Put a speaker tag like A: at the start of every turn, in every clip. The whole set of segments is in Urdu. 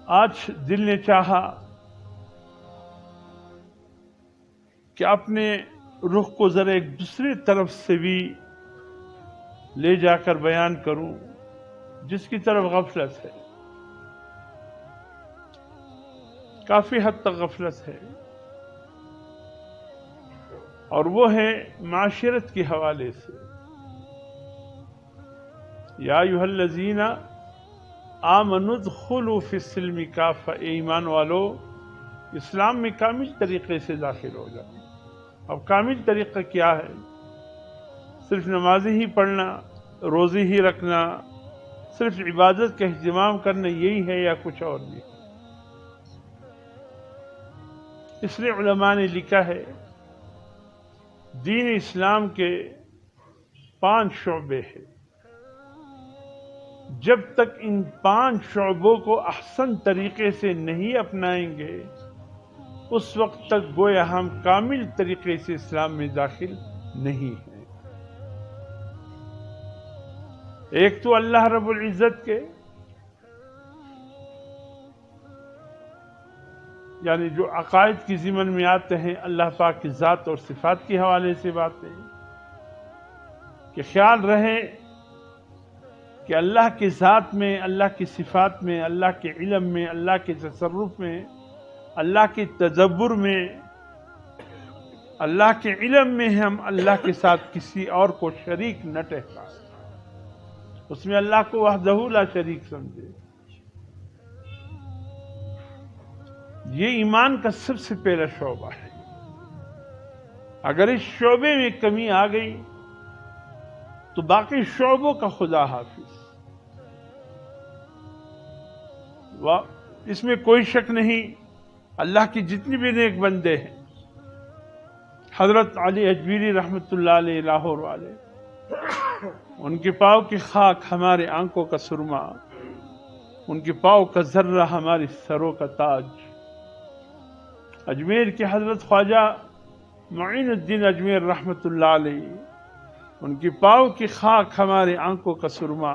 A: آج دل نے چاہا کہ اپنے رخ کو ذرا ایک دوسری طرف سے بھی لے جا کر بیان کروں، جس کی طرف غفلت ہے، کافی حد تک غفلت ہے، اور وہ ہے معاشرت کے حوالے سے۔ یا ایھا الذین آمنوا ادخلوا فی السلم کافہ، اے ایمان والو اسلام میں کامل طریقے سے داخل ہو جاؤ۔ اب کامل طریقہ کیا ہے؟ صرف نمازیں ہی پڑھنا، روزے ہی رکھنا، صرف عبادت کا اہتمام کرنا، یہی ہے یا کچھ اور بھی؟ اس لیے علماء نے لکھا ہے دین اسلام کے 5 شعبے ہیں، جب تک ان 5 شعبوں کو احسن طریقے سے نہیں اپنائیں گے اس وقت تک گویا ہم کامل طریقے سے اسلام میں داخل نہیں ہیں۔ ایک تو اللہ رب العزت کے یعنی جو عقائد کی ضمن میں آتے ہیں، اللہ پاک کی ذات اور صفات کے حوالے سے باتیں کہ خیال رہے کہ اللہ کی ذات میں، اللہ کی صفات میں، اللہ کے علم میں، اللہ کے تصرف میں، اللہ کے تدبر میں، اللہ کے علم میں ہم اللہ کے ساتھ کسی اور کو شریک نہ ٹھہرائیں، اس میں اللہ کو وحدہ لا شریک سمجھے۔ یہ ایمان کا سب سے پہلا شعبہ ہے۔ اگر اس شعبے میں کمی آ گئی تو باقی شعبوں کا خدا حافظ۔ اس میں کوئی شک نہیں، اللہ کی جتنی بھی نیک بندے ہیں، حضرت علی اجمیری رحمۃ اللہ علیہ لاہور والے، ان کے پاؤں کی خاک ہمارے آنکھوں کا سرما، ان کے پاؤں کا ذرہ ہماری سروں کا تاج۔ اجمیر کے حضرت خواجہ معین الدین اجمیر رحمۃ اللہ علیہ، ان کے پاؤں کی خاک ہمارے آنکھوں کا سرما،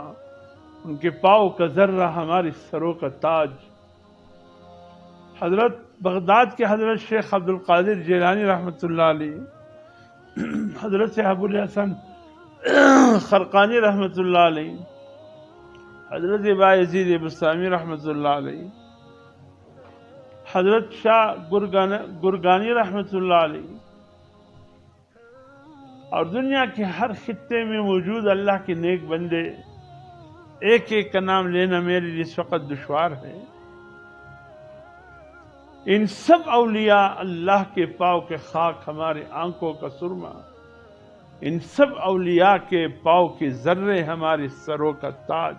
A: ان کے پاؤں کا ذرہ ہماری سروں کا تاج۔ حضرت بغداد کے حضرت شیخ عبد القادر جیلانی رحمۃ اللہ علیہ، حضرت ابو الحسن خرقانی رحمۃ اللہ علیہ، حضرت بایزید بستامی رحمۃ اللہ علیہ، حضرت شاہ گرگانی رحمۃ اللہ علیہ، اور دنیا کے ہر خطے میں موجود اللہ کے نیک بندے، ایک ایک کا نام لینا میرے لیے اس وقت دشوار ہے۔ ان سب اولیاء اللہ کے پاؤں کے خاک ہمارے آنکھوں کا سرما، ان سب اولیاء کے پاؤں کے ذرے ہمارے سروں کا تاج۔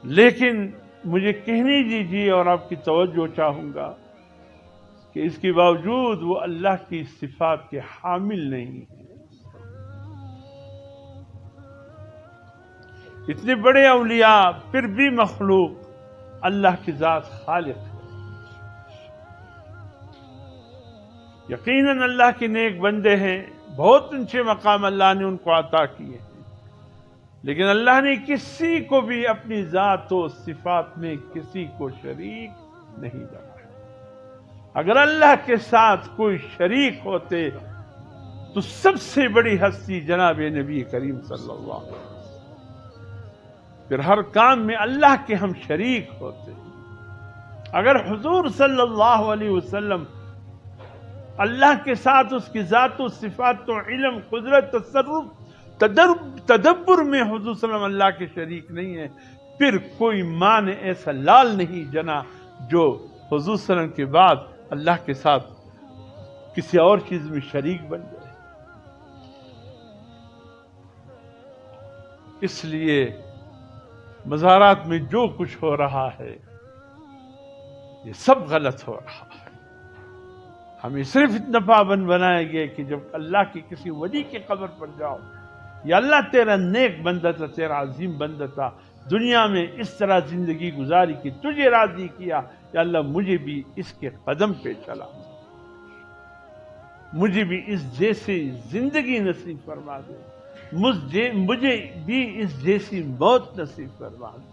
A: لیکن مجھے کہنے دیجیے اور آپ کی توجہ چاہوں گا کہ اس کے باوجود وہ اللہ کی صفات کے حامل نہیں ہیں۔ اتنے بڑے اولیاء پھر بھی مخلوق، اللہ کی ذات خالق ہے۔ یقیناً اللہ کے نیک بندے ہیں، بہت اونچے مقام اللہ نے ان کو عطا کیے ہیں، لیکن اللہ نے کسی کو بھی اپنی ذات و صفات میں کسی کو شریک نہیں بنایا۔ اگر اللہ کے ساتھ کوئی شریک ہوتے تو سب سے بڑی ہستی جناب نبی کریم صلی اللہ علیہ وسلم، پھر ہر کام میں اللہ کے ہم شریک ہوتے۔ اگر حضور صلی اللہ علیہ وسلم اللہ کے ساتھ اس کی ذات و صفات و علم، قدرت، تصرف، تدبر میں حضور صلی اللہ علیہ وسلم اللہ کے شریک نہیں ہے، پھر کوئی ماں نے ایسا لال نہیں جنا جو حضور صلی اللہ علیہ وسلم کے بعد اللہ کے ساتھ کسی اور چیز میں شریک بن جائے۔ اس لیے مزارات میں جو کچھ ہو رہا ہے یہ سب غلط ہو رہا ہے۔ ہمیں صرف اتنا پابند بنایا گیا کہ جب اللہ کی کسی ولی کی قبر پر جاؤ، یا اللہ تیرا نیک بندہ تھا، تیرا عظیم بندہ تھا، دنیا میں اس طرح زندگی گزاری کہ تجھے راضی کیا، یا اللہ مجھے بھی اس کے قدم پہ چلا، مجھے بھی اس جیسی زندگی نصیب فرما دے، مجھے بھی اس جیسی موت نصیب فرما دے۔